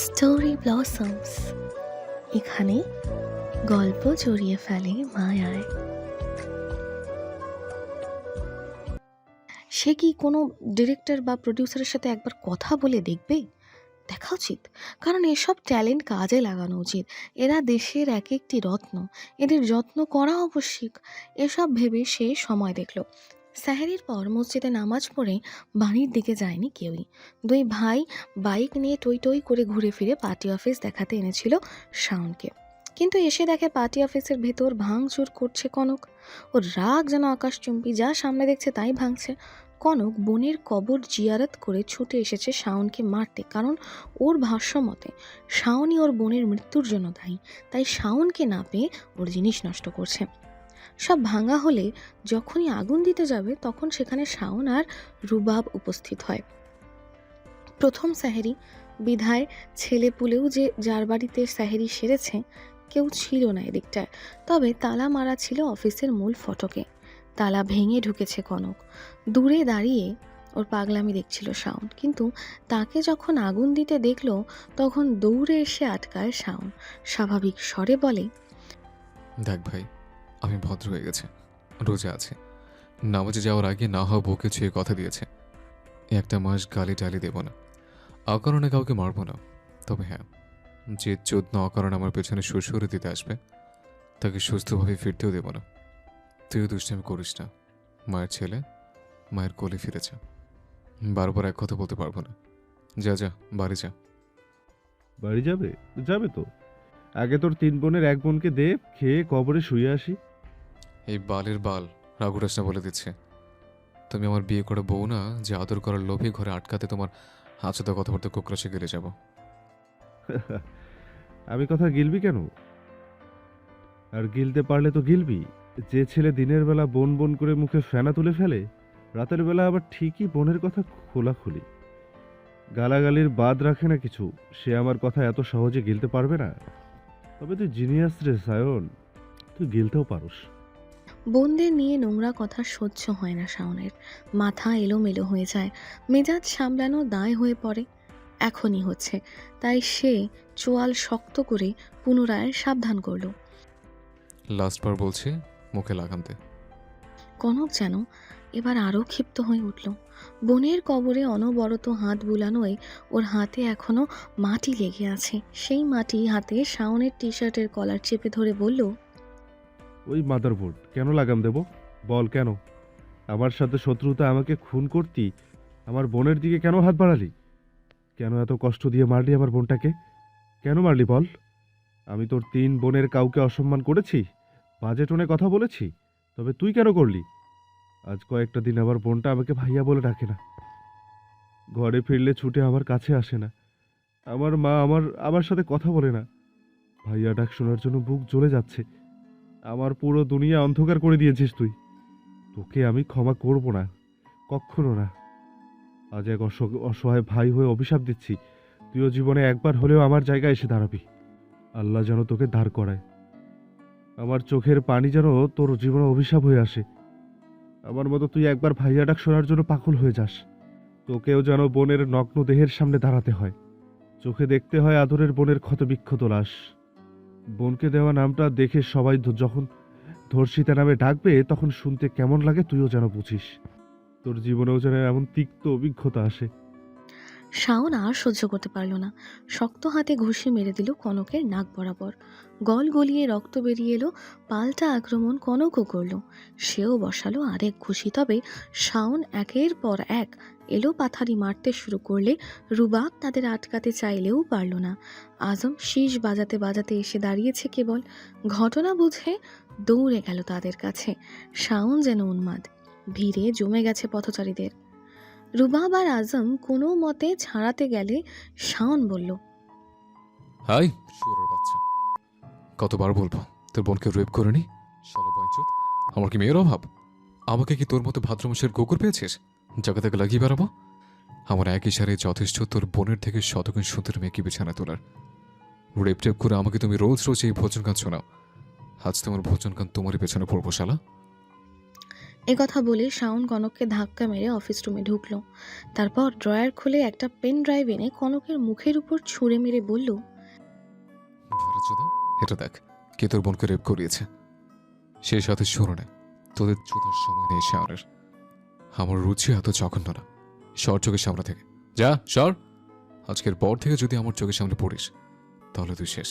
Story blossoms, এখানে গল্প জড়িয়ে ফেলে মায়ায়। সে কি কোনো ডিরেক্টর বা প্রডিউসারের সাথে একবার কথা বলে দেখবে? দেখা উচিত, কারণ এসব ট্যালেন্ট কাজে লাগানো উচিত। এরা দেশের এক একটি রত্ন, এদের যত্ন করা আবশ্যিক। এসব ভেবে সে সময় দেখল। সেহরির পর মসজিদে নামাজ পড়ে বাড়ির দিকে যায়নি কেউই। দুই ভাই বাইক নিয়ে টই টই করে ঘুরে ফিরে পার্টি অফিস দেখাতে এনেছিল শাওনকে। কিন্তু এসে দেখে পার্টি অফিসের ভেতর ভাঙচুর করছে কনক। ওর রাগ যেন আকাশচুম্বী, যা সামনে দেখছে তাই ভাঙছে। কনক বোনের কবর জিয়ারত করে ছুটে এসেছে শাওনকে মারতে, কারণ ওর ভাষ্য মতে শাওনই ওর বোনের মৃত্যুর জন্য দায়ী, তাই শাওনকে না পেয়ে ওর জিনিস নষ্ট করছে। সব ভাঙা হলে যখনই আগুন দিতে যাবে তখন সেখানে শাওন আর রুবাব উপস্থিত হয়। প্রথম সেহেরি বিধায় ছেলে পুলেও যে যার বাড়িতে সেহেরি সেরেছে কেউ ছিল না এদিকটায়। তবে তালা মারা ছিল অফিসের মূল ফটকে। তালা ভেঙে ঢুকেছে কনক। দূরে দাঁড়িয়ে ওর পাগলামি দেখছিল শাওন, কিন্তু তাকে যখন আগুন দিতে দেখলো তখন দৌড়ে এসে আটকায় শাওন। স্বাভাবিক স্বরে বলে, দেখ ভাই, আমি ভদ্র হয়ে গেছে, রোজা আছে, নামাজে যাওয়ার আগে না হওয়া বউকে ছুঁয়ে কথা দিয়েছে, একটা মাস গালি টালি দেব না, অকারণে কাউকে মারবো না। তবে হ্যাঁ, যে চোদনা অকারণে আমার পেছনে শ্বশুরে দিতে আসবে তাকে সুস্থভাবে ফিরতেও দেব না। তুইও দুষ্টামি করিস না, মায়ের ছেলে মায়ের কোলে ফিরেছে, বারবার এক কথা বলতে পারবো না। যা যা, বাড়ি যা। বাড়ি যাবে? যাবে তো। আগে তোর 3 বোনের এক বোনকে দে, খেয়ে কবরে শুয়ে আসি। এই বালের বাল রাগুরাস না বলে দিচ্ছে। তুমি আমার বিয়ে করে বউ না, যে আদর করার লোভে ঘরে আটকাতে তোমার হাঁচুদা কথাবার্তা কোকরাসে গেলে যাব। আমি কথা গিলবি কেন? আর গিলতে পারলে তো গিলবি। যে ছেলে দিনের বেলা বোন বোন করে মুখে ফেনা তুলে ফেলে, রাতের বেলা আবার ঠিকই বোনের কথা খোলাখুলি গালাগালির বাদ রাখে না কিছু, সে আমার কথা এত সহজে গিলতে পারবে না। তবে তুই জিনিয়াস রে সায়ন, তুই গিলতেও পারোস। বোনদের নিয়ে নোংরা কথা সহ্য হয় না শাওনের। মাথা এলোমেলো হয়ে যায়, মেজাজ সামলানো দায় হয়ে পড়ে। এখনই হচ্ছে, তাই সে চোয়াল শক্ত করে পুনরায় সাবধান করল। লাস্টবার বলছি, মুখে লাগাম দে। কনক যেন এবার আরও ক্ষিপ্ত হয়ে উঠল। বোনের কবরে অনবরত হাত বুলানোয় ওর হাতে এখনো মাটি লেগে আছে। সেই মাটি হাতে শাওনের টি শার্টের কলার চেপে ধরে বলল, ওই মাদারবোর্ড, কেন লাগাম দেব? বল কেন? আমার সাথে শত্রুতা, আমাকে খুন করতি, আমার বোনের দিকে কেন হাত বাড়ালি? কেন এত কষ্ট দিয়ে মারলি আমার বোনটাকে? কেন মারলি বল? আমি তোর 3 বোনের কাউকে অসম্মান করেছি, বাজে টোনে কথা বলেছি? তবে তুই কেন করলি? আজ কয়েকটা দিন আমার বোনটা আমাকে ভাইয়া বলে ডাকে না, ঘরে ফিরলে ছুটে আমার কাছে আসে না, আমার মা আমার সাথে কথা বলে না। ভাইয়া ডাক শোনার জন্য বুক জ্বলে যাচ্ছে। আমার পুরো দুনিয়া অন্ধকার করে দিয়েছিস তুই। তোকে আমি ক্ষমা করব না, কখনো না। আজ এক অসহায় ভাই হয়ে অভিশাপ দিচ্ছি, তুইও জীবনে একবার হলেও আমার জায়গায় এসে দাঁড়াবি। আল্লাহ যেন তোকে দাঁড় করায়। আমার চোখের পানি যেন তোর জীবনে অভিশাপ হয়ে আসে। আমার মতো তুই একবার ভাইয়া ডাক শোনার জন্য পাগল হয়ে যাস। তোকেও যেন বোনের নগ্ন দেহের সামনে দাঁড়াতে হয়, চোখে দেখতে হয় আদরের বোনের ক্ষতবিক্ষত লাশ। বোনকে দেওয়া নামটা দেখে সবাই যখন ধর্ষিতা নামে ডাকবে তখন শুনতে কেমন লাগে তুইও যেন বুঝিস। তোর জীবনেও যেন এমন তিক্ত অভিজ্ঞতা আসে। শাওন আর সহ্য করতে পারল না। শক্ত হাতে ঘুষি মেরে দিল কনকের নাক বরাবর। গল গলিয়ে রক্ত বেরিয়ে এলো। পাল্টা আক্রমণ কনকও করল। সেও বসালো আরেক ঘুষি। তবে শাওন একের পর এক এলো পাথারি মারতে শুরু করলে রুবাব তাদের আটকাতে চাইলেও পারল না। আজম শীষ বাজাতে বাজাতে এসে দাঁড়িয়েছে কেবল। ঘটনা বুঝে দৌড়ে গেল তাদের কাছে। শাওন যেন উন্মাদ, ভিড়ে জমে গেছে পথচারীদের। রুবাব আর আজম কোনো মতে ছাড়াতে গেলে শাওন বলল, হাই শুয়োরের বাচ্চা, কতবার বলবো তোর বোনকে রেপ করে নি? শালা বাইচুত, আমার কি মেয়ের অভাব? আমাকে কি তোর মতো ভাদ্রমাসের কুকুর পেয়েছিস যাকে তাকে লাগিয়ে বেড়াবো? আমার এক ইশারে যথেষ্ট তোর বোনের থেকে শতগুণ সুন্দর মেয়েকে বিছানা তোলার। রেপ টেপ করে আমাকে তুমি রোজ রোজ এই ভোজন গান শোনাও। আজ তোমার ভোজন গান তোমারই পেছনে পড়বো শালা। কথা বলে শাওন কনককে ধাক্কা মেরে অফিস রুমে ঢুকলো। তারপর ড্রয়ার খুলে একটা পেন ড্রাইভ এনে কনকের মুখের উপর ছুঁড়ে মেরে বলল, ধরেছ তো? এটা দেখ, কে তোর বোনকে রেপ করিয়েছে। সেই সাথে সরে না, তোদের চোদার সময় নেই শাওনের। আমার রুচি এত জঘন্য না। সর চোখের সামনে থেকে, যা সর। আজকের পর থেকে যদি আমার চোখের সামনে পড়িস তাহলে তুই শেষ।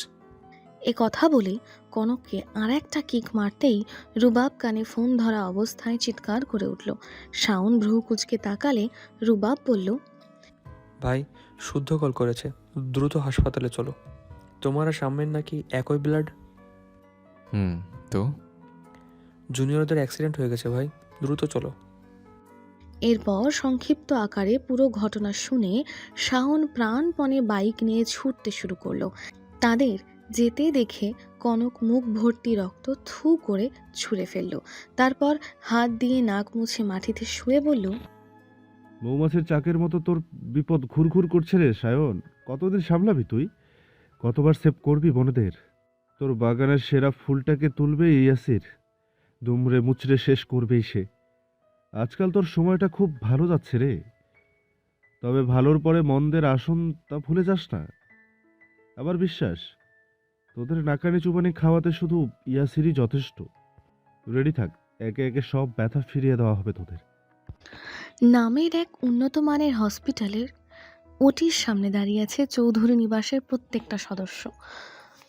কথা বলে কনককে আর একটা কিক মারতেই রুবাব কানে ফোন ধরা অবস্থায় চিৎকার করে উঠল। শাওন ভ্রু কুচকে তাকালে রুবাব বলল, ভাই শুদ্ধ কল করেছে, দ্রুত হাসপাতালে চলো। তোমার আর সামনের নাকি একই ব্লাড। তো জুনিয়রদের অ্যাক্সিডেন্ট হয়ে গেছে ভাই, দ্রুত চলো। এরপর সংক্ষিপ্ত আকারে পুরো ঘটনা শুনে শাওন প্রাণপণে বাইক নিয়ে ছুটতে শুরু করলো। তাদের যেতে দেখে কনক মুখ ভর্তি রক্ত থু করে ছুঁড়ে ফেলল। তারপর হাত দিয়ে নাক মুছে মাটিতে শুয়ে বলল, মৌমাছির চাকের মতো তোর বিপদ ঘুরঘুর করছে রে সায়ন। কতদিন সামলাবি তুই? কতবার সেভ করবি বোনেদের? তোর বাগানের সেরা ফুলটাকে তুলবে ইয়াসির, দুমড়ে মুচড়ে শেষ করবেই সে। আজকাল তোর সময়টা খুব ভালো যাচ্ছে রে, তবে ভালোর পরে মন্দের আসন তা ভুলে যাস না। আবার বিশ্বাস, তোদের নাকানি চুবানি খাওয়াতে শুধু ইয়াসিরই যথেষ্ট। রেডি থাক, একে একে সব ব্যথা ফিরিয়ে দেওয়া হবে তোদের। নামের এক উন্নত মানের হসপিটালের ওটির সামনে দাঁড়িয়ে আছে চৌধুরী নিবাসের প্রত্যেকটা সদস্য।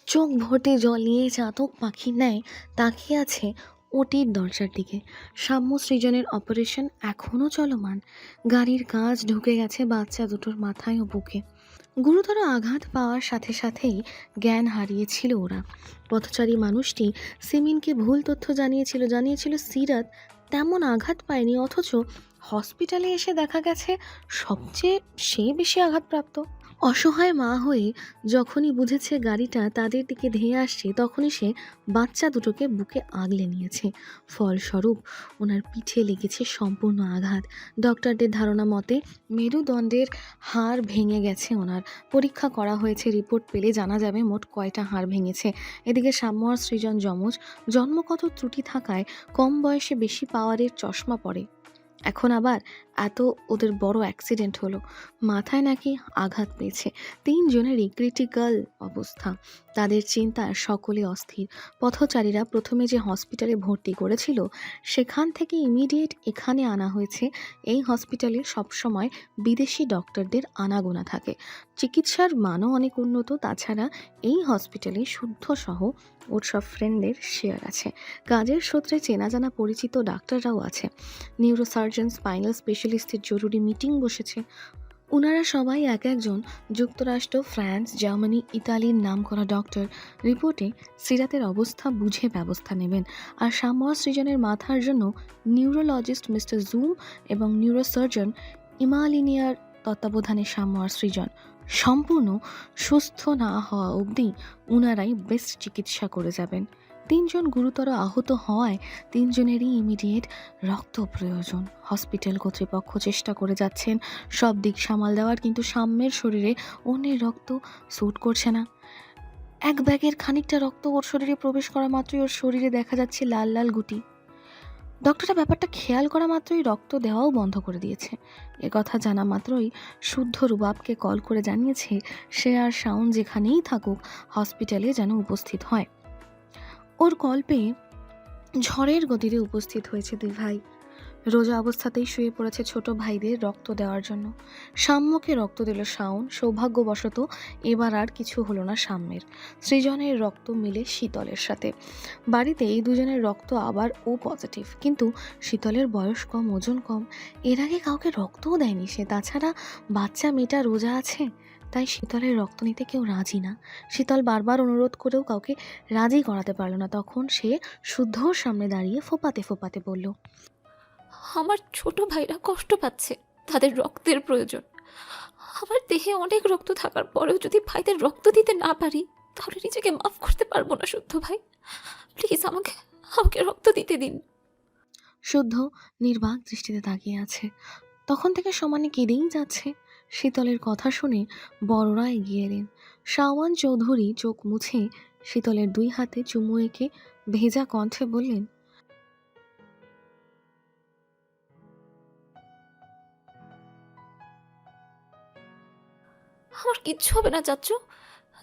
চোখ ভর্তি জল নিয়ে চাতক পাখির ন্যায় তাকিয়ে আছে ওটির দরজার দিকে। সাম্য সৃজনের অপারেশন এখনও চলমান। গাড়ির কাজ ঢুকে গেছে বাচ্চা দুটোর মাথায় ও বুকে। গুরুতর আঘাত পাওয়ার সাথে সাথেই জ্ঞান হারিয়েছিল ওরা। পথচারী মানুষটি সিমিনকে ভুল তথ্য জানিয়েছিল সিরাত তেমন আঘাত পায়নি, অথচ হসপিটালে এসে দেখা গেছে সবচেয়ে সে বেশি আঘাতপ্রাপ্ত। অসহায় মা হয়ে যখনই বুঝেছে গাড়িটা তাদের দিকে ধেয়ে আসছে, তখনই সে বাচ্চা দুটোকে বুকে আগলে নিয়েছে। ফলস্বরূপ ওনার পিঠে লেগেছে সম্পূর্ণ আঘাত। ডক্টরদের ধারণা মতে মেরুদণ্ডের হাড় ভেঙে গেছে ওনার। পরীক্ষা করা হয়েছে, রিপোর্ট পেলে জানা যাবে মোট কয়টা হাড় ভেঙেছে। এদিকে সাম্য আর সৃজন যমজ, জন্মগত ত্রুটি থাকায় কম বয়সে বেশি পাওয়ারের চশমা পড়ে। এখন আবার এত ওদের বড় অ্যাক্সিডেন্ট হলো, মাথায় নাকি আঘাত পেয়েছে। তিনজনেরই ক্রিটিক্যাল অবস্থা। তাদের চিন্তায় সকলে অস্থির। পথচারীরা প্রথমে যে হসপিটালে ভর্তি করেছিল সেখান থেকে ইমিডিয়েট এখানে আনা হয়েছে। এই হসপিটালে সবসময় বিদেশি ডক্টরদের আনাগোনা থাকে। চিকিৎসার মানও অনেক উন্নত। তাছাড়া এই হসপিটালে শুদ্ধ সহ ওর সব ফ্রেন্ডদের শেয়ার আছে। কাজের সূত্রে চেনা জানা পরিচিত ডাক্তাররাও আছে। নিউরোসার্জন, স্পাইনাল স্পেশালিস্টের জরুরি মিটিং বসেছে। ওনারা সবাই এক একজন যুক্তরাষ্ট্র, ফ্রান্স, জার্মানি, ইতালির নামকরা ডক্টর। রিপোর্টে সিরাতের অবস্থা বুঝে ব্যবস্থা নেবেন। আর সাম্য সৃজনের মাথার জন্য নিউরোলজিস্ট মিস্টার জুম এবং নিউরোসার্জন ইমালিনিয়ার তত্ত্বাবধানে সাম্য সৃজন সম্পূর্ণ সুস্থ না হওয়া অবধি ওনারাই বেস্ট চিকিৎসা করে যাবেন। তিনজন গুরুতর আহত হওয়ায় তিনজনেরই ইমিডিয়েট রক্ত প্রয়োজন। হসপিটাল কর্তৃপক্ষ চেষ্টা করে যাচ্ছেন সব দিক সামাল দেওয়ার, কিন্তু সাম্যের শরীরে অন্যের রক্ত স্যুট করছে না। এক ব্যাগের খানিকটা রক্ত ওর শরীরে প্রবেশ করা মাত্রই ওর শরীরে দেখা যাচ্ছে লাল লাল গুটি। ডক্টরটা ব্যাপারটা খেয়াল করা মাত্রই রক্ত দেওয়াও বন্ধ করে দিয়েছে। কথা জানা মাত্রই শুদ্ধ রুবাবকে কল করে জানিয়েছে সে আর শাওন যেখানেই থাকুক হসপিটালে যেন উপস্থিত হয়। ওর কল পেয়ে ঝড়ের গতিতে উপস্থিত হয়েছে দুই ভাই। রোজা অবস্থাতেই শুয়ে পড়েছে ছোট ভাইদের রক্ত দেওয়ার জন্য। সাম্যকে রক্ত দিল শাওন। সৌভাগ্যবশত এবার আর কিছু হলো না সাম্যের। সৃজনের রক্ত মিলে শীতলের সাথে। বাড়িতে এই দুজনের রক্ত আবার ও পজিটিভ, কিন্তু শীতলের বয়স কম, ওজন কম। এর আগে কাউকে রক্তও দেয়নি সে। তাছাড়া বাচ্চা মেয়েটা রোজা আছে, তাই শীতলের রক্ত নিতে কেউ রাজি না। শীতল বারবার অনুরোধ করেও কাউকে রাজি করাতে পারল না। তখন সে শুদ্ধর সামনে দাঁড়িয়ে ফোপাতে ফোপাতে বলল, আমার ছোট ভাইরা কষ্ট পাচ্ছে, তাদের রক্তের প্রয়োজন। আমার দেহে অনেক রক্ত থাকার পরেও যদি ভাইদের রক্ত দিতে না পারি তাহলে নিজেকে মাফ করতে পারবো না শুদ্ধ ভাই। প্লিজ আমাকে আমাকে রক্ত দিতে দিন। শুদ্ধ নির্বাক দৃষ্টিতে তাকিয়ে আছে। তখন থেকে সমানে কেঁদেই যাচ্ছে। শীতলের কথা শুনে বড়রা এগিয়ে এলেন। শাওয়ান চৌধুরী চোখ মুছে শীতলের দুই হাতে চুমু এঁকে ভেজা কণ্ঠে বললেন, আমার কিচ্ছু হবে না চাচ্চু,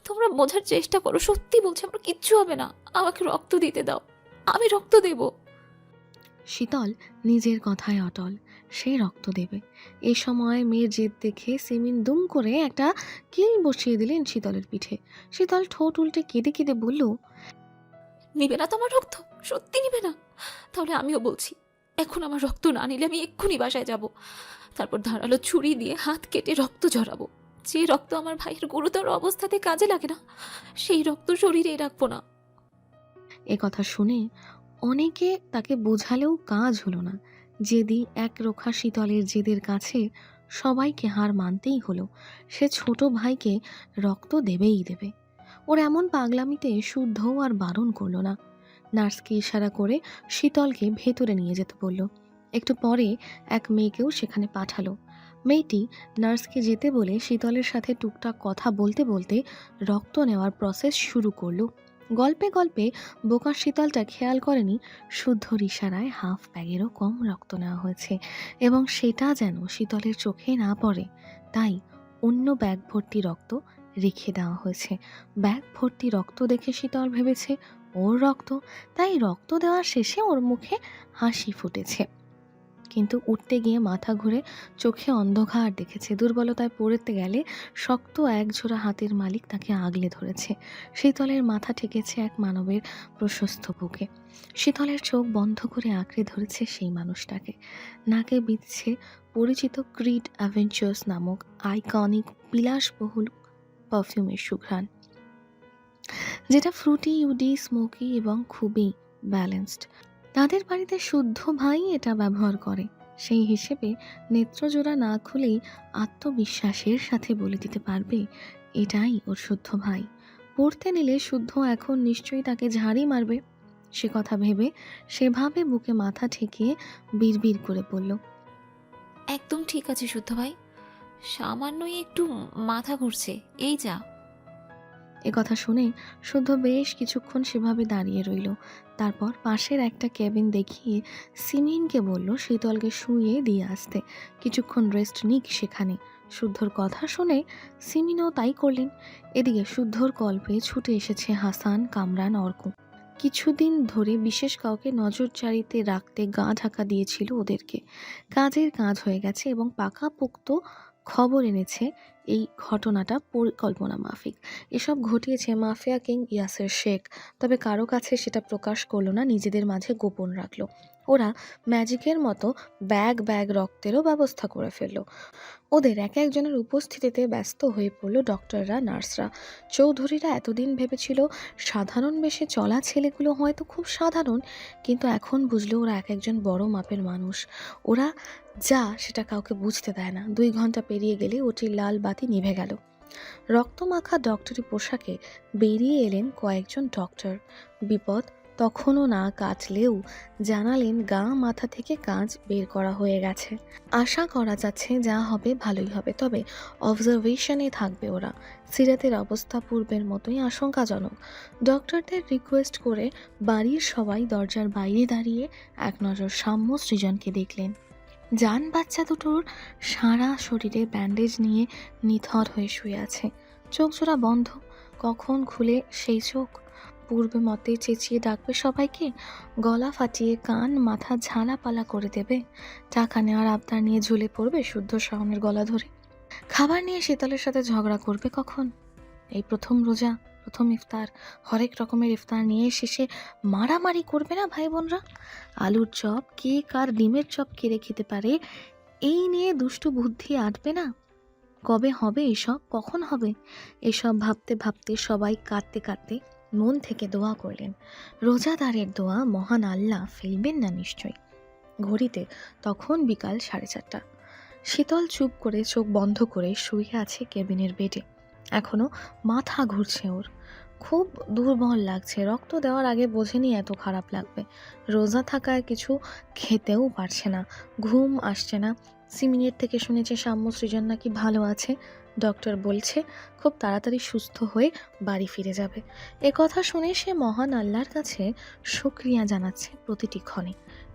তোমরা বোঝার চেষ্টা করো, সত্যি বলছি আমার কিচ্ছু হবে না, আমাকে রক্ত দিতে দাও, আমি রক্ত দেব। শীতল নিজের কথায় অটল, সে রক্ত দেবে। এই সময় মেয়ের জেদ দেখে সিমিন দুম করে একটা কিল বসিয়ে দিলেন শীতলের পিঠে। শীতল ঠোঁট উল্টে কেঁদে কেঁদে বলল, নিবে না তোমার রক্ত? সত্যি নিবে না? তাহলে আমিও বলছি, এখন আমার রক্ত না নিলে আমি এক্ষুনি বাসায় যাব, তারপর ধারালো ছুরি দিয়ে হাত কেটে রক্ত ঝরাবো। যে রক্ত আমার ভাইয়ের গুরুতর অবস্থাতে কাজে লাগে না, সেই রক্ত শরীরেই রাখবো না। এ কথা শুনে অনেকে তাকে বোঝালেও কাজ হলো না। জেদি একরোখা শীতলের জেদের কাছে সবাইকে হার মানতেই হলো। সে ছোট ভাইকে রক্ত দেবেই দেবে। ওর এমন পাগলামিতে শুদ্ধও আর বারণ করলো না। নার্সকে ইশারা করে শীতলকে ভেতরে নিয়ে যেতে বলল। একটু পরে এক মেয়েকেও সেখানে পাঠালো। মেয়েটি নার্সকে যেতে বলে শীতলের সাথে টুকটাক কথা বলতে বলতে রক্ত নেওয়ার প্রসেস শুরু করলো। গল্পে গল্পে বোকা শীতলটা খেয়াল করেনি শুদ্ধর ইশারায় হাফ ব্যাগেরও কম রক্ত নেওয়া হয়েছে, এবং সেটা যেন শীতলের চোখে না পড়ে, তাই অন্য ব্যাগ ভর্তি রক্ত রেখে দেওয়া হয়েছে। ব্যাগ ভর্তি রক্ত দেখে শীতল ভেবেছে ওর রক্ত, তাই রক্ত দেওয়ার শেষে ওর মুখে হাসি ফুটেছে। কিন্তু উঠতে গিয়ে মাথা ঘুরে চোখে অন্ধকার দেখেছে। দুর্বলতায় পড়তে গেলে শক্ত একজোড়া হাতের মালিক তাকে আগলে ধরেছে। শীতলের মাথা ঠেকেছে এক মানবের প্রশস্ত বুকে। শীতলের চোখ বন্ধ করে আঁকড়ে ধরেছে সেই মানুষটাকে। নাকে বিঁধছে পরিচিত ক্রিড অ্যাভেঞ্চার্স নামক আইকনিক বিলাসবহুল পারফিউমের সুঘ্রাণ, যেটা ফ্রুটি, ইউডি, স্মোকি এবং খুবই ব্যালেন্সড। তাদের বাড়িতে শুদ্ধ ভাই এটা ব্যবহার করে। সেই হিসেবে নেত্রজোড়া না খুলেই আত্মবিশ্বাসের সাথে বলে দিতে পারবে এটাই ওর শুদ্ধ ভাই। পড়তে নিলে শুদ্ধ এখন নিশ্চয়ই তাকে ঝাড়ি মারবে। সে কথা ভেবে সেভাবে বুকে মাথা ঠেকিয়ে বিড়বিড় করে বলল, একদম ঠিক আছে শুদ্ধ ভাই, সামান্যই একটু মাথা ঘুরছে, এই যা। এ কথা শুনে শুদ্ধ বেশ কিছুক্ষণ সেভাবে দাঁড়িয়ে রইল। তারপর পাশের একটা কেবিন দেখিয়ে সিমিনকে বলল শীতলকে শুইয়ে দিয়ে আসতে, কিছুক্ষণ রেস্ট নিক সেখানে। শুদ্ধর কথা শুনে সিমিনও তাই করলেন। এদিকে শুদ্ধর কল পেয়ে ছুটে এসেছে হাসান, কামরান, অর্ক। কিছুদিন ধরে বিশেষ কাউকে নজরদারিতে রাখতে গা ঢাকা দিয়েছিল ওদেরকে। কাজের কাজ হয়ে গেছে এবং পাকাপোক্ত খবর এনেছে এই ঘটনাটা পরিকল্পনা মাফিক। এসব ঘটিয়েছে মাফিয়া কিং ইয়াসের শেখ, তবে কারো কাছে সেটা প্রকাশ করলো না, নিজেদের মাঝে গোপন রাখলো। ওরা ম্যাজিকের মতো ব্যাগ ব্যাগ রক্তেরও ব্যবস্থা করে ফেললো। ওদের এক একজনের উপস্থিতিতে ব্যস্ত হয়ে পড়ল ডক্টররা, নার্সরা। চৌধুরীরা এতদিন ভেবেছিল সাধারণ বেশে চলা ছেলেগুলো হয়তো খুব সাধারণ, কিন্তু এখন বুঝলো ওরা এক একজন বড় মাপের মানুষ। ওরা যা সেটা কাউকে বুঝতে দেয় না। 2 ঘন্টা পেরিয়ে গেলে ওটির লাল বাতি নিভে গেল। রক্তমাখা ডক্টরি পোশাকে বেরিয়ে এলেন কয়েকজন ডক্টর। বিপদ তখনও না কাটলেও জানালেন গা মাথা থেকে কাজ বের করা হয়ে গেছে। আশা করা যাচ্ছে যা হবে ভালোই হবে, তবে অবজারভেশনে থাকবে ওরা। সিরাতের অবস্থা পূর্বের মতোই আশঙ্কাজনক। ডক্টরদের রিকোয়েস্ট করে বাড়ির সবাই দরজার বাইরে দাঁড়িয়ে এক নজর সাম্য সৃজনকে দেখলেন। জান বাচ্চা দুটোর সারা শরীরে ব্যান্ডেজ নিয়ে নিথর হয়ে শুয়ে আছে, চোখ জোড়া বন্ধ। কখন খুলে সেই চোখ? পূর্বে মতে চেঁচিয়ে ডাকবে সবাইকে, গলা ফাটিয়ে কান মাথা ঝালাপালা করে দেবে, টাকা নেওয়ার আবদার নিয়ে ঝুলে পড়বে শুদ্ধ শাওনের গলা ধরে, খাবার নিয়ে শীতলের সাথে ঝগড়া করবে কখন? এই প্রথম রোজা, প্রথম ইফতার, হরেক রকমের ইফতার নিয়ে শেষে মারামারি করবে না ভাই বোনরা? আলুর চপ কে কার ডিমের চপ কেড়ে খেতে পারে এই নিয়ে দুষ্টু বুদ্ধি আটবে না? কবে হবে এসব, কখন হবে? এসব ভাবতে ভাবতে সবাই কাঁদতে কাঁদতে মন থেকে দোয়া করলেন। রোজাদারের দোয়া মহান আল্লাহ ফেলবেন না নিশ্চয়ই। ঘড়িতে তখন বিকাল 4:30। শীতল চুপ করে চোখ বন্ধ করে শুয়ে আছে কেবিনের বেডে। এখনো মাথা ঘুরছে ওর, খুব দুর্বল লাগছে। রক্ত দেওয়ার আগে বোঝেনি এত খারাপ লাগবে। রোজা থাকায় কিছু খেতেও পারছে না, ঘুম আসছে না। সিমিনের থেকে শুনেছে সাম্য সৃজন নাকি ভালো আছে। ডক্টর বলছে খুব তাড়াতাড়ি সুস্থ হয়ে বাড়ি ফিরে যাবে। এ কথা শুনে সে মহান আল্লাহর কাছে শুকরিয়া জানাচ্ছে প্রতিটি ক্ষণে।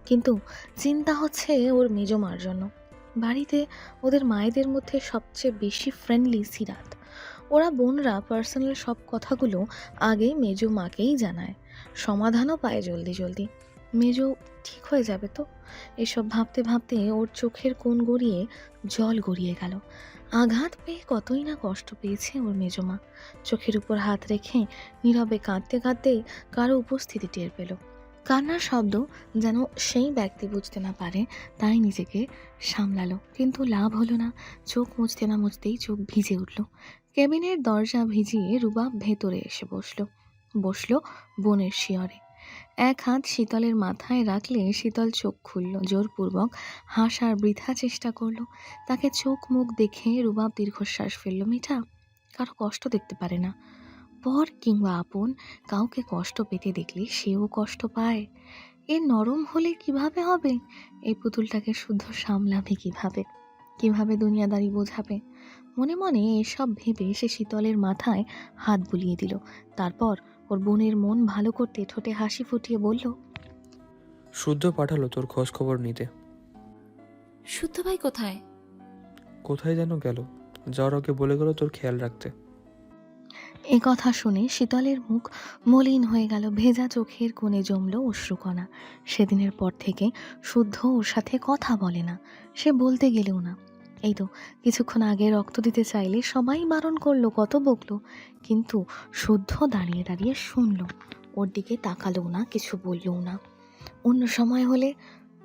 কিন্তু চিন্তা হচ্ছে ওর মেজমার জন্য। বাড়িতে ওদের মায়েদের মধ্যে সবচেয়ে বেশি ফ্রেন্ডলি সিরাত। ওরা বোনরা পার্সোনাল সব কথাগুলো আগে মেজো মাকেই জানায়, সমাধানও পায় জলদি জলদি। মেজো ঠিক হয়ে যাবে তো। এসব ভাবতে ভাবতে ওর চোখের কোণ গড়িয়ে জল গড়িয়ে গেল। আঘাত পেয়ে কতই না কষ্ট পেয়েছে ওর মেজমা। চোখের উপর হাত রেখে নীরবে কাঁদতে কাঁদতে কারো উপস্থিতি টের পেল। কান্নার শব্দ যেন সেই ব্যক্তি বুঝতে না পারে, তাই নিজেকে সামলালো, কিন্তু লাভ হলো না। চোখ মুছতে না মুছতেই চোখ ভিজে উঠল। কেবিনের দরজা ভিজিয়ে রুবাব ভেতরে এসে বসলো বোনের শিয়রে। এক হাত শীতলের মাথায় রাখলে শীতল চোখ খুলল, জোরপূর্বক হাসার বৃথা চেষ্টা করলো। তাকে চোখ মুখ দেখে রুবাব দীর্ঘশ্বাস ফেলল। মেয়েটা কারো কষ্ট দেখতে পারে না। পর কিংবা আপন কাউকে কষ্ট পেতে দেখলে সেও কষ্ট পায়। এ নরম হলে কিভাবে হবে? এই পুতুলটাকে শুদ্ধ সামলাবে কিভাবে দুনিয়াদারি বোঝাবে? মনে মনে এসব ভেবে সে শীতলের মাথায় হাত বুলিয়ে দিল। তারপর ওর বোনের মন ভালো করতে ঠোঁটে হাসি ফুটিয়ে বলল, শুদ্ধ পাঠালো তোর খোঁজ খবর নিতে। শুদ্ধ ভাই কোথায়? কোথায় যেন গেল, যাওয়ার আগে বলে গেল তোর খেয়াল রাখতে। এ কথা শুনে শীতলের মুখ মলিন হয়ে গেল, ভেজা চোখের কোণে জমল অশ্রুকণা। সেদিনের পর থেকে শুদ্ধ ওর সাথে কথা বলে না, সে বলতে গেলেও না। এই তো কিছুক্ষণ আগে রক্ত দিতে চাইলে সবাই বারণ করলো, কত বকলো, কিন্তু শুদ্ধ দাঁড়িয়ে দাঁড়িয়ে শুনলো, ওর দিকে তাকালোও না, কিছু বললও না। অন্য সময় হলে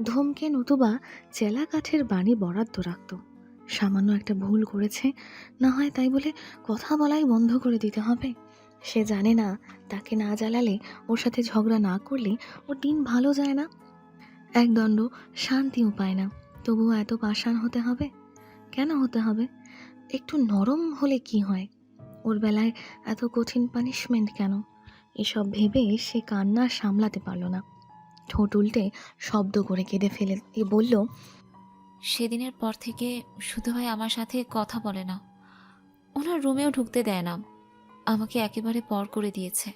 ধমকে নতুবা চেলা কাঠের বাণী বরাদ্দ রাখত। সামান্য একটা ভুল করেছে, না হয় তাই বলে কথা বলাই বন্ধ করে দিতে হবে? সে জানে না তাকে না জ্বালালে, ওর সাথে ঝগড়া না করলে ওর দিন ভালো যায় না, একদণ্ড শান্তিও পায় না। তবুও এত পাষাণ হতে হবে? কেন হতে হবে? একটু নরম হলে কি হয়? ওর বেলায় এত কঠিন পানিশমেন্ট কেন? এসব ভেবে সে কান্না সামলাতে পারল না। ঠোঁট উল্টে শব্দ করে কেঁদে ফেলে বলল, সেদিনের পর থেকে শুদ্ধ ভাই আমার সাথে কথা বলে না, ওনার রুমেও ঢুকতে দেয় না, আমাকে একেবারে পর করে দিয়েছে।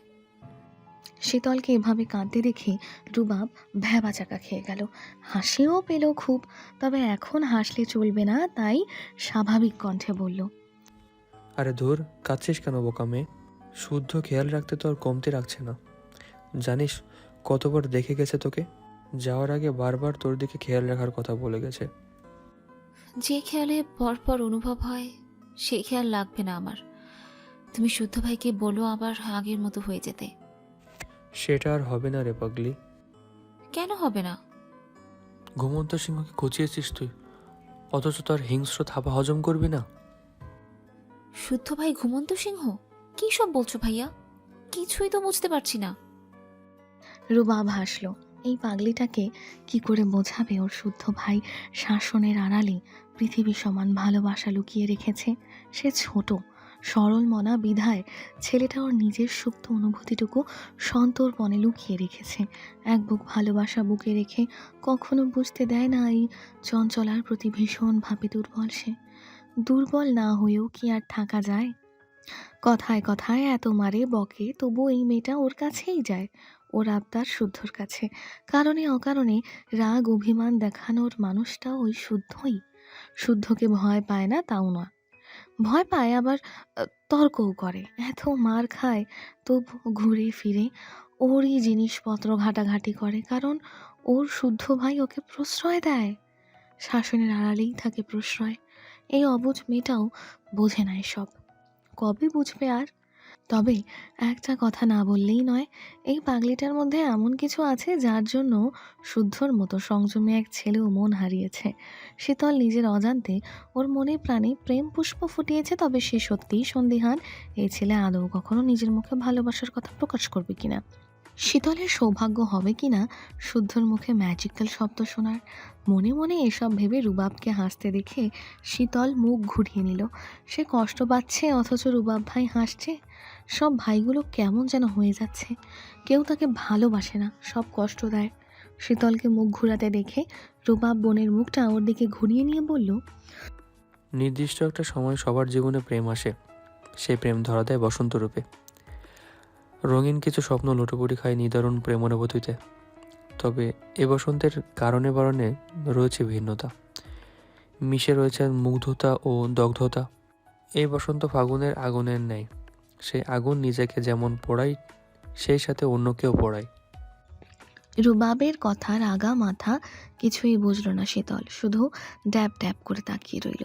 শীতলকে এভাবে কাঁদতে দেখে রুবাব ভ্যাবাচাকা খেয়ে গেল। হাসিও পেল খুব, তবে এখন হাসলে চলবে না, তাই স্বাভাবিক কণ্ঠে বলল, আরে ধুর, কাঁদছিস কেন বোকা মেয়ে? শুদ্ধ খেয়াল রাখতে তো আর কমতে রাখছে না। জানিস কতবার দেখে গেছে তোকে, যাওয়ার আগে বারবার তোর দিকে খেয়াল রাখার কথা বলে গেছে। যে খেয়ালে পরপর অনুভব হয় সেই খেয়াল লাগবে না আমার। তুমি শুদ্ধ ভাইকে বলো আবার আগের মতো হয়ে যেতে। সেটা আর হবে না রে পাগলি। কেন হবে না? ঘুমন্ত সিংহকে খুঁচিয়েছিস তুই, অথচ তার হিংস্র থাবা হজম করবি না। শুদ্ধ ভাই ঘুমন্ত সিংহ? কি সব বলছো ভাইয়া? কিছুই তো বুঝতে পারছি না। রুবাব হাসল। এই পাগলিটাকে কি করে বোঝাবে ওর শুদ্ধ ভাই শাসনের আড়ালে পৃথিবী সমান ভালোবাসা লুকিয়ে রেখেছে। সে ছোট, সরল মনা বিধায় ছেলেটা ওর নিজের সুপ্ত অনুভূতিটুকু সন্তর্পণে লুকিয়ে রেখেছে। এক বুক ভালোবাসা বুকে রেখে কখনো বুঝতে দেয় না এই চঞ্চলার প্রতি ভীষণভাবে দুর্বল সে। দুর্বল না হয়েও কি আর থাকা যায়? কথায় কথায় এত মারে বকে, তবু এই মেয়েটা ওর কাছেই যায়, ওর আবদার শুদ্ধর কাছে। কারণে অকারণে রাগ অভিমান দেখানোর মানুষটা ওই শুদ্ধই। শুদ্ধকে ভয় পায় না তাও না, ভয় পায় আবার তর্কও করে। এত মার খায় তবু ঘুরে ফিরে ওরই জিনিসপত্র ঘাটাঘাটি করে, কারণ ওর শুদ্ধ ভাই ওকে প্রশ্রয় দেয়। শাসনের আড়ালেই থাকে প্রশ্রয়। এই অবুঝ মেয়েটাও বোঝে না এসব, কবে বুঝবে আর? তবে একটা কথা না বললেই নয়, এই পাগলিটার মধ্যে এমন কিছু আছে যার জন্য শুদ্ধর মতো সংযমী এক ছেলেও মন হারিয়েছে। শীতল নিজের অজান্তে ওর মনে প্রাণে প্রেম পুষ্প ফুটিয়েছে, তবে সে সত্যিই সন্দিহান এই ছেলে আদৌ কখনো নিজের মুখে ভালোবাসার কথা প্রকাশ করবে কিনা। শীতলের সৌভাগ্য হবে কিনা শুদ্ধর মুখে ম্যাজিক্যাল শব্দ শোনার। মনে মনে এসব ভেবে রুবাবকে হাসতে দেখে শীতল মুখ ঘুরিয়ে নিল। সে কষ্ট পাচ্ছে, অথচ রুবাব ভাই হাসছে। সব ভাইগুলো কেমন যেন হয়ে যাচ্ছে, কেউ তাকে ভালোবাসে না, সব কষ্ট দেয়। শীতলকে মুখ ঘুরাতে দেখে রুবাব বোনের মুখটা ওর দিকে ঘুরিয়ে নিয়ে বলল, নির্দিষ্ট একটা সময় সবার জীবনে প্রেম আসে, সেই প্রেম ধরা দেয় বসন্ত রূপে। রঙিন কিছু স্বপ্ন লুটোপুটি খায় নিদারুণ প্রেম অনুভূতিতে। তবে এ বসন্তের কারণে বারণে রয়েছে ভিন্নতা, মিশে রয়েছে মুগ্ধতা ও দগ্ধতা। এই বসন্ত ফাগুনের আগুনের ন্যায়। সেই আগুন নিজেকে যেমন পোড়ায়, সেই সাথে অন্যকেও পোড়ায়। রুবাবের কথার আগা মাথা কিছুই বুঝল না শীতল, শুধু ড্যাব ড্যাব করে তাকিয়ে রইল।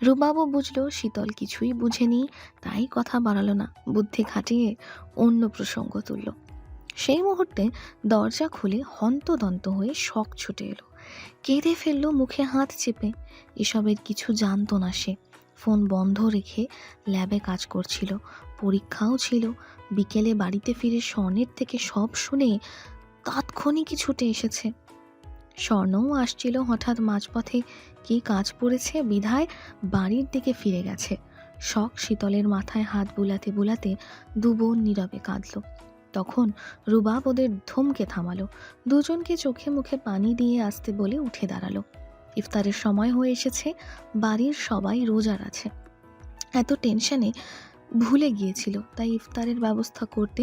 রুবাবও বুঝলো শীতল কিছুই বুঝেনি, তাই কথা বাড়ালো না, বুদ্ধি খাটিয়ে অন্য প্রসঙ্গ তুলল। সেই মুহূর্তে দরজা খুলে হন্তদন্ত হয়ে শখ ছুটে এলো, কেঁদে ফেললো মুখে হাত চেপে। এসবের কিছু জানতো না সে। ফোন বন্ধ রেখে ল্যাবে কাজ করছিল, পরীক্ষাও ছিল। বিকেলে বাড়িতে ফিরে স্বর্ণের থেকে সব শুনে তাৎক্ষণিকই ছুটে এসেছে। স্বর্ণও আসছিল হঠাৎ মাঝপথে, কি কাজ পড়েছে বিধায় বাড়ির দিকে ফিরে গেছে। শখ শীতলের মাথায় হাত বুলাতে বুলাতে দু বোন নীরবে কাঁদল। তখন রুবাব ওদের ধমকে থামালো, দুজনকে চোখে মুখে পানি দিয়ে আসতে বলে উঠে দাঁড়ালো। ইফতারের সময় হয়ে এসেছে, বাড়ির সবাই রোজার আছে। এত টেনশনে ভুলে গিয়েছিল, তাই ইফতারের ব্যবস্থা করতে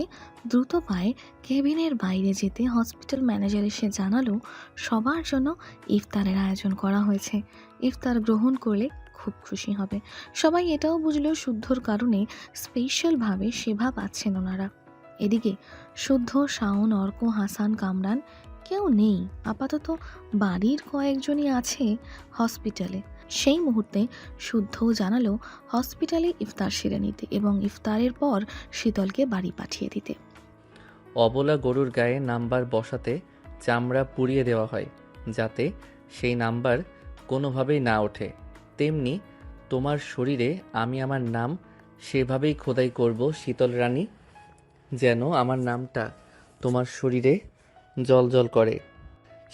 দ্রুত পায়ে কেবিনের বাইরে যেতে হসপিটাল ম্যানেজার এসে জানালো সবার জন্য ইফতারের আয়োজন করা হয়েছে, ইফতার গ্রহণ করলে খুব খুশি হবে। সবাই এটাও বুঝলো শুদ্ধর কারণে স্পেশালভাবে সেবা পাচ্ছেন ওনারা। এদিকে শুদ্ধ, শাওন, অর্ক, হাসান, কামরান কেউ নেই আপাতত, বাড়ির কয়েকজনই আছে হসপিটালে। সেই মুহূর্তে শুদ্ধও জানালো হসপিটালে ইফতার সেরে নিতে এবং ইফতারের পর শীতলকে বাড়ি পাঠিয়ে দিতে। অবলা গরুর গায়ে নাম্বার বসাতে চামড়া পুড়িয়ে দেওয়া হয়, যাতে সেই নাম্বার কোনোভাবেই না ওঠে। তেমনি তোমার শরীরে আমি আমার নাম সেভাবেই খোদাই করব শীতল রানী, যেন আমার নামটা তোমার শরীরে জ্বলজ্বল করে।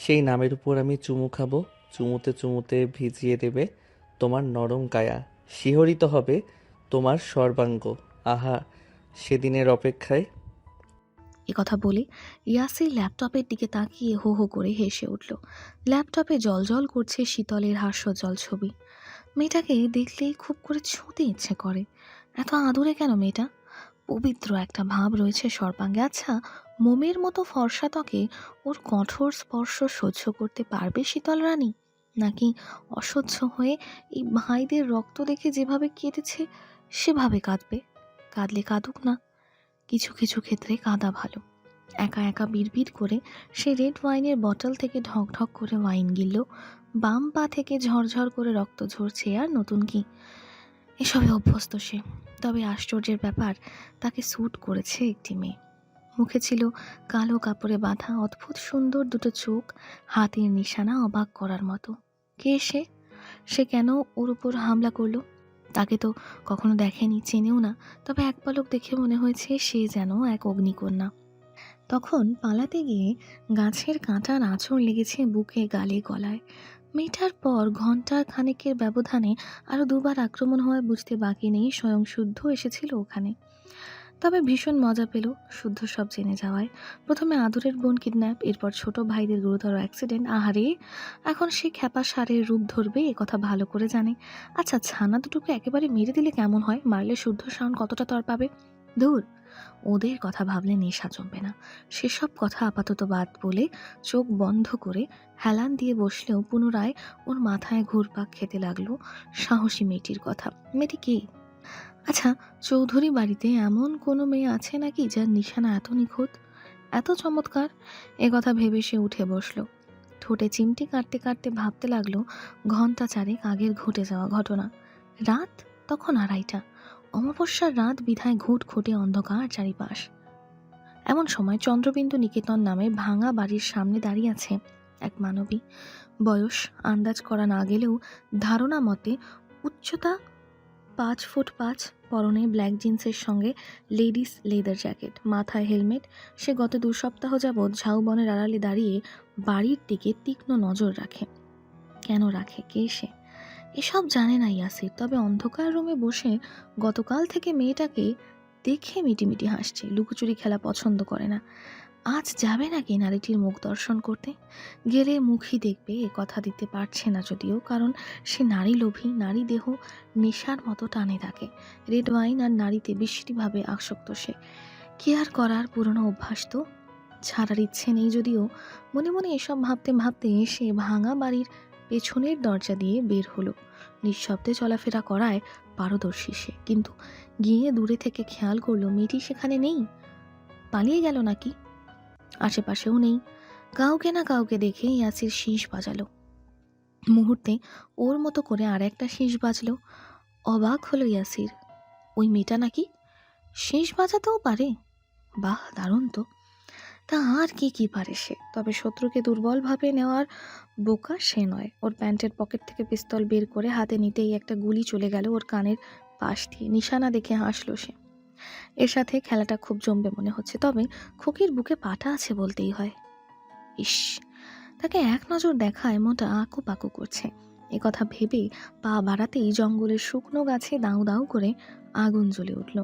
সেই নামের উপর আমি চুমু খাবো, চুমুতে চুমুতে ভিজিয়ে দেবে তোমার নরম কায়া, শিহরিত হবে তোমার সর্বাঙ্গ। আহা, সেদিনের অপেক্ষায়। কথা বলে ইয়াসির ল্যাপটপের দিকে তাকিয়ে হো হো করে হেসে উঠল। ল্যাপটপে জলজল করছে শীতলের হাস্যজ্জ্বল ছবি। মেয়েটাকে দেখলেই খুব করে ছুঁতে ইচ্ছে করে। এত আদুরে কেন মেয়েটা? পবিত্র একটা ভাব রয়েছে সর্বাঙ্গে। আচ্ছা, মোমের মতো ফর্সা ত্বকে ওর কঠোর স্পর্শ সহ্য করতে পারবে শীতল রানী, নাকি অসহ্য হয়ে এই ভাইদের রক্ত দেখে যেভাবে কেঁদেছে সেভাবে কাঁদবে? কাঁদলে কাঁদুক না, কিছু কিছু ক্ষেত্রে কাঁদা ভালো। একা একা বিড়বিড় করে সে রেড ওয়াইনের বটল থেকে ঢক ঢক করে ওয়াইন গিলল। বাম পা থেকে ঝরঝর করে রক্ত ঝরছে, আর নতুন কি? এসবে অভ্যস্ত সে। তবে আশ্চর্যের ব্যাপার, তাকে স্যুট করেছে একটি মেয়ে। মুখে ছিল কালো কাপড়ে বাঁধা অদ্ভুত সুন্দর দুটো চোখ, হাতের নিশানা অবাক করার মতো। কে সে? সে কেন ওর উপর হামলা করলো? তাকে তো কখনো দেখেনি, চেনেও না, তবে এক পলক দেখে মনে হয়েছে সে যেন এক অগ্নিকন্যা। তখন পালাতে গিয়ে গাছের কাঁটার আঁচড় লেগেছে বুকে, গালে, গলায়। মেয়েটার পর ঘন্টার খানেকের ব্যবধানে আরও দুবার আক্রমণ হওয়ায় বুঝতে বাকি নেই স্বয়ং শুদ্ধ এসেছিল ওখানে। তবে ভীষণ মজা পেল শুদ্ধ সব জেনে যাওয়ায়। প্রথমে আদরের বোন কিডন্যাপ, এরপর ছোট ভাইদের গুরুতর অ্যাক্সিডেন্ট। আহারে, এখন সে খ্যাপা সারের রূপ ধরবে এ কথা ভালো করে জানে। আচ্ছা, ছানা দুটোকে একেবারে মেরে দিলে কেমন হয়? মারলে শুদ্ধ শাওন কতটা তর পাবে? দূর, ওদের কথা ভাবলে নেশা জমবে না। সেসব কথা আপাতত বাদ বলে চোখ বন্ধ করে হেলান দিয়ে বসলেও পুনরায় ওর মাথায় ঘুরপাক খেতে লাগলো সাহসী মেয়েটির কথা। মেয়েটি কে? আচ্ছা, চৌধুরী বাড়িতে এমন কোনো মেয়ে আছে নাকি যার নিশানা এত নিখুঁত, এত চমৎকার? এ কথা ভেবে সে উঠে বসলো। ঠোঁটে চিমটি কাটতে কাটতে ভাবতে লাগলো ঘন্টা চারেক আগের ঘটে যাওয়া ঘটনা। রাত তখন 2:30, অমাবস্যার রাত বিধায় ঘুটঘুটে অন্ধকার চারিপাশ। এমন সময় চন্দ্রবিন্দু নিকেতন নামে ভাঙা বাড়ির সামনে দাঁড়িয়ে আছে এক মানবী। বয়স আন্দাজ করা না গেলেও ধারণা মতে উচ্চতা 5'5", পরনে ব্ল্যাক জিন্সের সঙ্গে লেডিস লেদার জ্যাকেট, মাথায় হেলমেট। সে গত 2 সপ্তাহ যাবৎ ঝাউবনের আড়ালে দাঁড়িয়ে বাড়ির দিকে তীক্ষ্ণ নজর রাখে। কেন রাখে? কে সে? এসব জানে না ইয়াসির, তবে অন্ধকার রুমে বসে গতকাল থেকে মেয়েটাকে দেখে মিটিমিটি হাসছে। লুকোচুরি খেলা পছন্দ করে না। আজ যাবে নাকি নারীটির মুখ দর্শন করতে? গেলে মুখই দেখবে এ কথা দিতে পারছে না যদিও, কারণ সে নারী লোভী, নারী দেহ নেশার মতো টানে তাকে। রেড ওয়াইন আর নারীতে বিশ্রীভাবে আসক্ত সে। কি আর করার, পুরনো অভ্যাস তো, ছাড়ার ইচ্ছে নেই যদিও। মনে মনে এসব ভাবতে ভাবতে সে ভাঙা বাড়ির পেছনের দরজা দিয়ে বের হলো। নিঃশব্দে চলাফেরা করায় পারদর্শী সে, কিন্তু গিয়ে দূরে থেকে খেয়াল করলো মেয়েটি সেখানে নেই। পালিয়ে গেল নাকি? আশেপাশেও নেই। কাউকে না কাউকে দেখে ইয়াসির শীষ বাজালো। মুহূর্তে ওর মতো করে আর একটা শীষ বাজলো। অবাক হলো ইয়াসির, ওই মেয়েটা নাকি শীষ বাজাতেও পারে। বাহ, দারুণ তো। তা আর কি পারে সে? তবে শত্রুকে দুর্বলভাবে নেওয়ার বোকা সে নয়। ওর প্যান্টের পকেট থেকে পিস্তল বের করে হাতে নিতেই একটা গুলি চলে গেল ওর কানের পাশ দিয়ে। নিশানা দেখে হাসলো সে। এর সাথে খেলাটা খুব জমবে মনে হচ্ছে, তবে খুকির বুকে পাটা আছে বলতেই হয়। ইস, তাকে এক নজর দেখায় মনটা আঁকু পাকু করছে। এ কথা ভেবে পা বাড়াতেই জঙ্গলের শুকনো গাছে দাউ দাউ করে আগুন জ্বলে উঠল।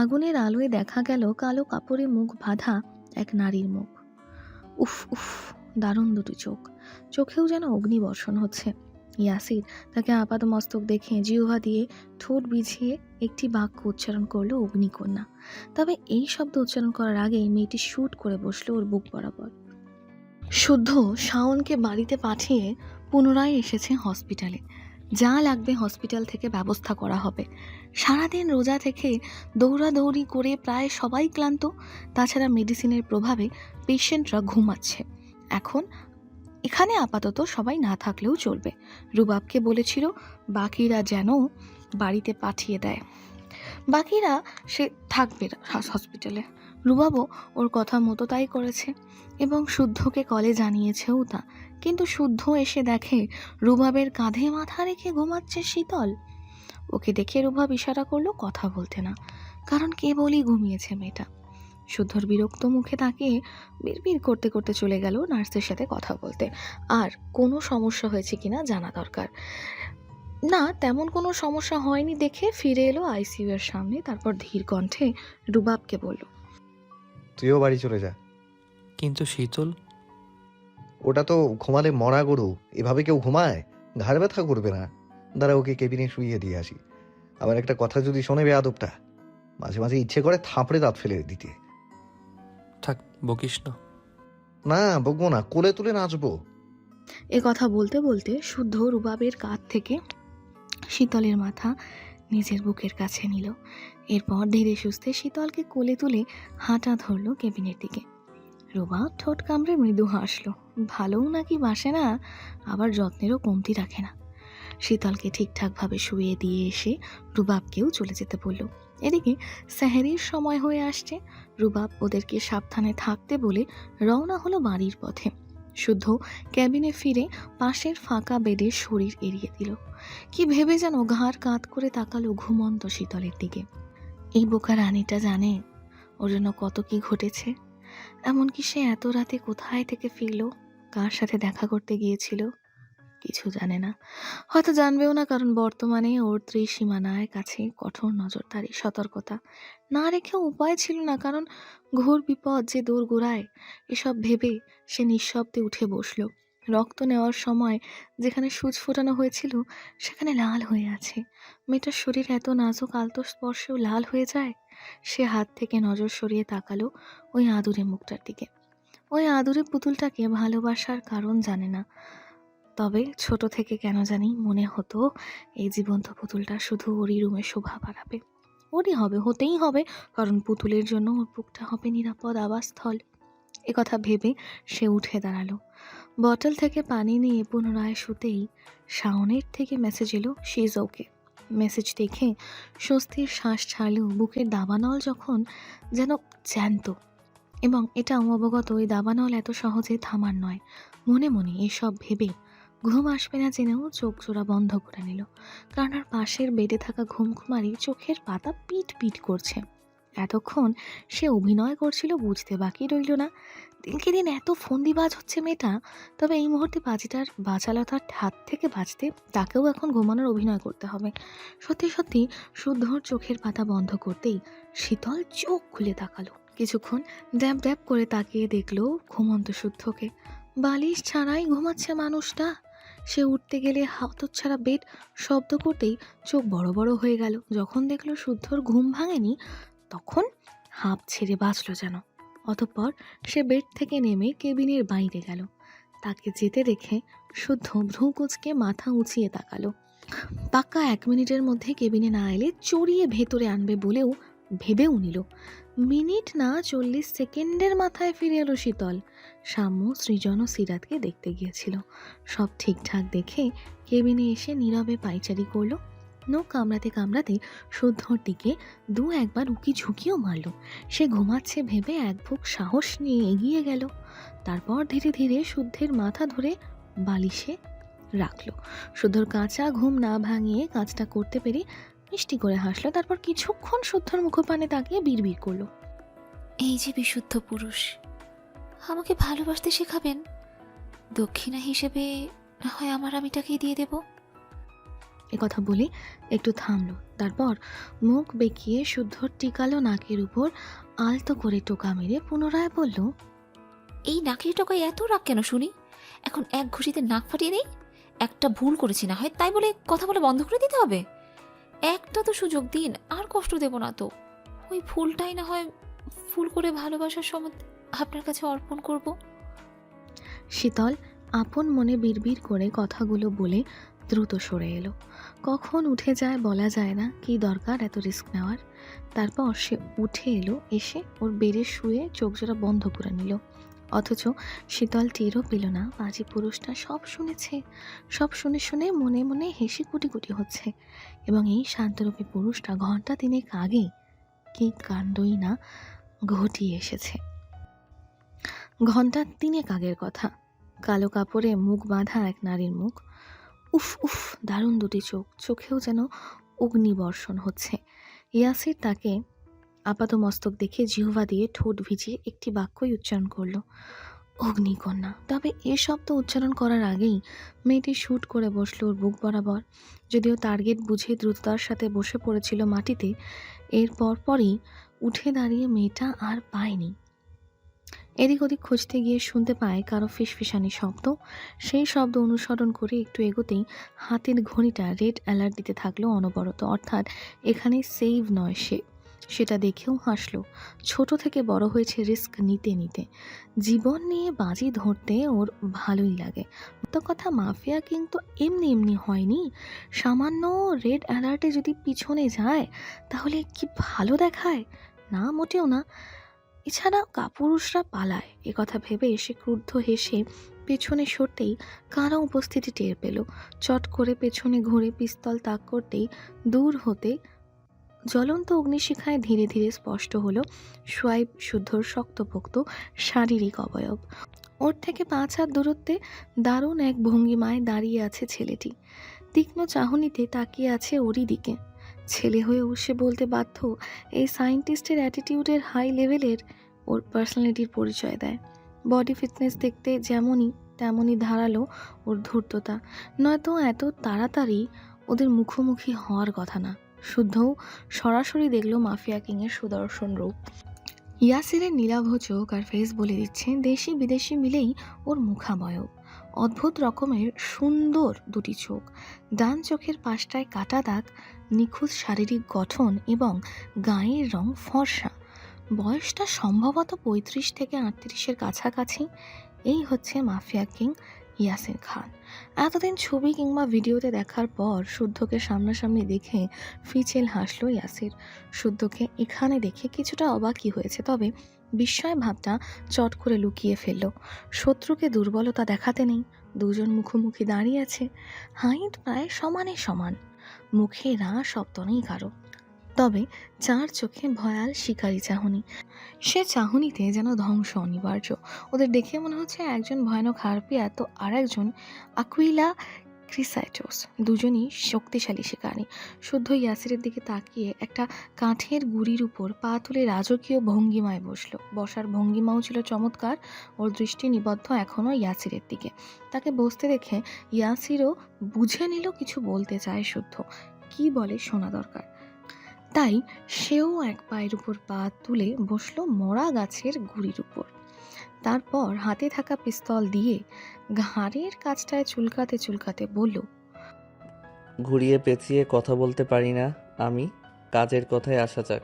আগুনের আলোয় দেখা গেল কালো কাপড়ে মুখ বাঁধা এক নারীর মুখ। উফ উফ, দারুণ দুটি চোখ, চোখেও যেন অগ্নিবর্ষণ হচ্ছে। ইয়াসির তাকে আপাদমস্তক দেখে জিহ্বা দিয়ে ঠোঁট বিছিয়ে একটি বাক্য উচ্চারণ করলো, অগ্নিকন্যা। তবে এই শব্দ উচ্চারণ করার আগেই মেয়েটি শুট করে বসলো ওর বুক বরাবর। শুদ্ধ শাওনকে বাড়িতে পাঠিয়ে পুনরায় এসেছে হসপিটালে। যা লাগবে হসপিটাল থেকে ব্যবস্থা করা হবে। সারাদিন রোজা থেকে দৌড়াদৌড়ি করে প্রায় সবাই ক্লান্ত। তাছাড়া মেডিসিনের প্রভাবে পেশেন্টরা ঘুমাচ্ছে। এখন এখানে আপাতত সবাই না থাকলেও চলবে। রুবাবকে বলেছিল বাকিরা যেন বাড়িতে পাঠিয়ে দেয়। বাকিরা সে থাকবে হসপিটালে। রুবাবও ওর কথা মতো তাই করেছে এবং শুদ্ধকে কলে জানিয়েছেও তা। কিন্তু শুদ্ধ এসে দেখে রুবাবের কাঁধে মাথা রেখে ঘুমাচ্ছে শীতল। ওকে দেখে রুবাব ইশারা করলো কথা বলতে না, কারণ কেবলই ঘুমিয়েছে মেয়েটা। শুদ্ধর বিরক্ত মুখে তাকিয়ে বিড়বিড় করতে করতে চলে গেল নার্সের সাথে কথা বলতে। আর কোনো সমস্যা হয়েছে কিনা জানা দরকার। না, তেমন কোনো সমস্যা হয়নি দেখে ফিরে এলো আইসিইউ এর সামনে। তারপর ধীর কণ্ঠে রুবাবকে বলল, তুইও বাড়ি চলে যা। কিন্তু শীতল? ওটা তো ঘুমালে মরা গরু, এভাবে কেউ ঘুমায়? ঘাড় ব্যথা করবে না? দাঁড়া, ওকে কেবিনে শুইয়ে দিয়ে আসি। আবার একটা কথা যদি শোনে বেয়াদবটা, মাঝে মাঝে ইচ্ছে করে থাপড়ে দাঁত ফেলে দিতে। থাক, বকিস না। না বকবো না, কোলে তুলে নাচবো। এ কথা বলতে বলতে শুদ্ধ রুবাবের কাঁধ থেকে শীতলের মাথা নিজের বুকের কাছে নিল। এরপর ধীরে সুস্থে শীতলকে কোলে তুলে হাঁটা ধরলো কেবিনের দিকে। রুবাব ঠোঁট কামড়ে মৃদু হাসলো। ভালোও নাকি বাসে না, আবার যত্নেরও কমতি রাখে না। শীতলকে ঠিকঠাকভাবে শুয়ে দিয়ে এসে রুবাবকেও চলে যেতে বলল। এদিকে সেহরির সময় হয়ে আসছে। রুবাব ওদেরকে সাবধানে থাকতে বলে রওনা হলো বাড়ির পথে। শুদ্ধ ক্যাবিনে ফিরে পাশের ফাঁকা বেডে শরীর এড়িয়ে দিল। কি ভেবে যেন ঘাড় কাত করে তাকালো ঘুমন্ত শীতলের দিকে। এই বোকা রানীটা জানে ওর জন্য কত কি ঘটেছে। এমনকি সে এত রাতে কোথায় থেকে ফিরল, কার সাথে দেখা করতে গিয়েছিল, কিছু জানে না। হয়তো জানবেও না, কারণ বর্তমানে ওর ত্রিসীমানায় কাছে কঠোর নজরদারি, সতর্কতা না রেখেও উপায় ছিল না। কারণ ঘোর বিপদ যে দৌড় গোড়ায়, এসব ভেবে সে নিঃশব্দে উঠে বসল। রক্ত নেওয়ার সময় যেখানে সূচ ফোটানো হয়েছিল সেখানে লাল হয়ে আছে। মেয়েটার শরীর এত নাজুক, আলতো স্পর্শেও লাল হয়ে যায়। সে হাত থেকে নজর সরিয়ে তাকালো ওই আদুরে মুখটার দিকে। ওই আদুরে পুতুলটাকে ভালোবাসার কারণ জানে না, তবে ছোট থেকে কেন জানি মনে হতো এই জীবন্ত পুতুলটা শুধু ওরই রুমে শোভা বাড়াবে। ওরই হবে, হতেই হবে, কারণ পুতুলের জন্য ওর বুকটা হবে নিরাপদ আবাসস্থল। একথা ভেবে সে উঠে দাঁড়ালো। বটল থেকে পানি নিয়ে পুনরায় শুতেই শাওনের থেকে মেসেজ এলো, শি ইজ ওকে। মেসেজ দেখে স্বস্তির শ্বাস ছাড়লেও বুকের দাবানল যখন যেন জ্যান্ত, এবং এটাও অবগত ওই দাবানল এত সহজে থামার নয়। মনে মনে এসব ভেবে ঘুম আসবে না জেনেও চোখ জোড়া বন্ধ করে নিল। কারণ আর পাশের বেডে থাকা ঘুমকুমারি চোখের পাতা পিট পিট করছে। এতক্ষণ সে অভিনয় করছিল বুঝতে বাকি রইল না। দিনকে দিন এত ফন্দিবাজ হচ্ছে মেয়েটা। তবে এই মুহূর্তে বাজিটার বাচালতার হাত থেকে বাঁচতে তাকেও এখন ঘুমানোর অভিনয় করতে হবে। সত্যি সত্যি শুদ্ধর চোখের পাতা বন্ধ করতেই শীতল চোখ খুলে তাকালো। কিছুক্ষণ ড্যাব ড্যাব করে তাকিয়ে দেখলো ঘুমন্ত শুদ্ধকে। বালিশ ছাড়াই ঘুমাচ্ছে মানুষটা। সে উঠতে গেলে হতচ্ছাড়া বেড শব্দ করতেই চোখ বড় বড় হয়ে গেল। যখন দেখলো শুদ্ধর ঘুম ভাঙেনি তখন হাঁপ ছেড়ে বাঁচল যেন। অতঃপর সে বেড থেকে নেমে কেবিনের বাইরে গেল। তাকে যেতে দেখে শুদ্ধ ভ্রু কুঁচকে মাথা উঁচিয়ে তাকালো। পাক্কা 1 মিনিটের মধ্যে কেবিনে না এলে চড়িয়ে ভেতরে আনবে বলেও ভেবেও নিল। মিনিট না 40 সেকেন্ডের মাথায় ফিরে এলো শীতল। সাম্য, সৃজন ও সিরাতকে দেখতে গিয়েছিল। সব ঠিকঠাক দেখে কেবিনে এসে নীরবে পায়চারি করলো। নখ কামড়াতে কামড়াতে শুদ্ধর দিকে 2-1বার উকি ঝুঁকিও মারল। সে ঘুমাচ্ছে ভেবে এক বুক সাহস নিয়ে এগিয়ে গেল। তারপর ধীরে ধীরে শুদ্ধের মাথা ধরে বালিশে রাখলো। শুদ্ধর কাঁচা ঘুম না ভাঙিয়ে কাজটা করতে পেরে মিষ্টি করে হাসলো। তারপর কিছুক্ষণ শুদ্ধর মুখপানে তাকিয়ে বিড়বিড় করলো। এই যে বিশুদ্ধ পুরুষ, আমাকে ভালোবাসতে শেখাবেন। দক্ষিণা হিসেবে না হয় আমার আমিটাকেই দিয়ে দেব। কথা বলে একটু থামলো। তারপর মুখ বেঁকিয়ে শুদ্ধর টিকালো নাকের উপর আলতো করে টোকা মেরে পুনরায় বলল, এই নাকের টোকায় এত রাগ কেন শুনি? এখন এক ঘুষিতে নাক ফাটিয়ে নেই। একটা ভুল করেছি না হয়, তাই বলে কথা বলে বন্ধ করে দিতে হবে? একটা তো সুযোগ দিন, আর কষ্ট দেব না তো। ওই ফুলটাই না হয় ফুল করে ভালোবাসার সময় আপনার কাছে অর্পণ করব। শীতল আপন মনে বিড়বিড় করে কথাগুলো বলে দ্রুত সরে এলো। কখন উঠে যায় বলা যায় না, কি দরকার এত রিস্ক নেওয়ার। তারপর সে উঠে এলো, এসে ওর বেড়ে শুয়ে চোখ জোড়া বন্ধ করে নিল। অথচ শীতল টেরও পেল না পাজি পুরুষটা সব শুনেছে। সব শুনে শুনে মনে মনে হেসে কুটি কুটি হচ্ছে। এবং এই শান্তরূপী পুরুষটা ঘন্টা 3 আগে কি কাণ্ডই না ঘটিয়ে এসেছে। ঘন্টা 3 আগের কথা। কালো কাপড়ে মুখ বাঁধা এক নারীর মুখ। উফ উফ, দারুণ দুটি চোখ, চোখেও যেন অগ্নিবর্ষণ হচ্ছে। ইয়াসির তাকে আপাতমস্তক দেখে জিহ্বা দিয়ে ঠোঁট ভিজিয়ে একটি বাক্যই উচ্চারণ করলো, অগ্নিকন্যা। তবে এ শব্দ উচ্চারণ করার আগেই মেয়েটি শুট করে বসলো ওর বুক বরাবর। যদিও টার্গেট বুঝে দ্রুততার সাথে বসে পড়েছিল মাটিতে, এর পরপরই উঠে দাঁড়িয়ে মেয়েটা আর পায়নি। এদিক ওদিক খুঁজতে গিয়ে শুনতে পায় কারো ফিসফিসানি শব্দ। সেই শব্দ অনুসরণ করে একটু এগোতেই হাতের ঘড়িটা রেড অ্যালার্ট দিতে থাকলো অনবরত। অর্থাৎ এখানে সেভ নয় সে। সেটা দেখেও হাসলো। ছোট থেকে বড় হয়েছে রিস্ক নিতে নিতে। জীবন নিয়ে বাজি ধরতে ওর ভালোই লাগে। তো কথা, মাফিয়া কিন্তু এমনি এমনি হয়নি। সামান্য রেড অ্যালার্টে যদি পিছনে যায় তাহলে কি ভালো দেখায়? না, মোটেও না। এছাড়া কাপুরুষরা পালায়, কথা ভেবে এসে ক্রুদ্ধ হেসে পেছনে সরতেই কারো উপস্থিতি টের পেল। চট করে পেছনে ঘুরে পিস্তল তাক করতেই দূর হতে জ্বলন্ত অগ্নিশিখায় ধীরে ধীরে স্পষ্ট হলো সোয়াইব শুদ্ধর শক্তপোক্ত শারীরিক অবয়ব। ওর থেকে 5 হাত দূরত্বে দারুণ এক ভঙ্গিমায় দাঁড়িয়ে আছে ছেলেটি। তীক্ষ্ণ চাহনিতে তাকিয়ে আছে ওরই দিকে। ছেলে হয়েও সে বলতে বাধ্য, এই সায়েন্টিস্টের অ্যাটিটিউডের হাই লেভেলের ওর পার্সোনালিটির পরিচয় দেয়। বডি ফিটনেস দেখতে যেমনই তেমনই ধারালো ওর ধূর্ততা। নয়তো এত তাড়াতাড়ি ওদের মুখোমুখি হওয়ার কথা না। শুদ্ধও সরাসরি দেখলো মাফিয়া কিংয়ের সুদর্শন রূপ। ইয়াসিরের নীলাভ চোখ আর ফেস বলে দিচ্ছে দেশি বিদেশি মিলেই ওর মুখাবয়ব। অদ্ভুত রকমের সুন্দর দুটি চোখ, ডান চোখের পাশটায় কাটা দাগ, নিখুঁত শারীরিক গঠন এবং গায়ের রং ফর্সা। বয়সটা সম্ভবত 35 থেকে 38-এর কাছাকাছি। এই হচ্ছে মাফিয়া কিং ইয়াসির খান। এতদিন ছবি কিংবা ভিডিওতে দেখার পর শুদ্ধকে সামনাসামনি দেখে ফিচেল হাসলো ইয়াসির। শুদ্ধকে এখানে দেখে কিছুটা অবাকই হয়েছে, তবে বিস্ময় ভাবটা চট করে লুকিয়ে ফেলল। শত্রুকে দুর্বলতা দেখাতে নেই। দুজন মুখোমুখি দাঁড়িয়ে আছে, হাইট প্রায় সমানে সমান, মুখে রা শব্দ নেই কারো। তবে যার চোখে ভয়াল শিকারী চাহনি, সে চাহনিতে যেন ধ্বংস অনিবার্য। ওদের দেখে মনে হচ্ছে একজন ভয়ানক হারপিয়া তো আর একজন আকুইলা ক্রিসাইটোস, দুজনই শক্তিশালী শিকারী। শুদ্ধ ইয়াসিরের দিকে তাকিয়ে একটা কাঠের গুঁড়ির উপর পা তুলে রাজকীয় ভঙ্গিমায় বসলো। বসার ভঙ্গিমাও ছিল চমৎকার। ওর দৃষ্টি নিবদ্ধ এখনও ইয়াসিরের দিকে। তাকে বসতে দেখে ইয়াসিরও বুঝে নিল কিছু বলতে চায় শুদ্ধ, কি বলে শোনা দরকার। তাই সেও এক পায়ের উপর পা তুলে বসলো মরা গাছের গুঁড়ির উপর। তারপর হাতে থাকা পিস্তল দিয়ে ঘাড়ের কাছটায় চুলকাতে চুলকাতে বলল, ঘুরিয়ে পেঁচিয়ে কথা বলতে পারি না আমি। কাজের কথায় আসা যাক।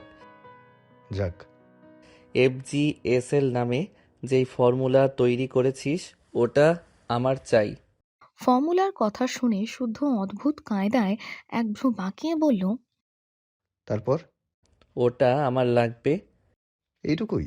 যাক। FGSL নামে যেই ফর্মুলা তৈরি করেছিস ওটা আমার চাই। ফর্মুলার কথা শুনে শুদ্ধ অদ্ভুত কায়দায় এক ভ্রু বাঁকিয়ে বলল, তারপর ওটা আমার লাগবে। এইটুকুই?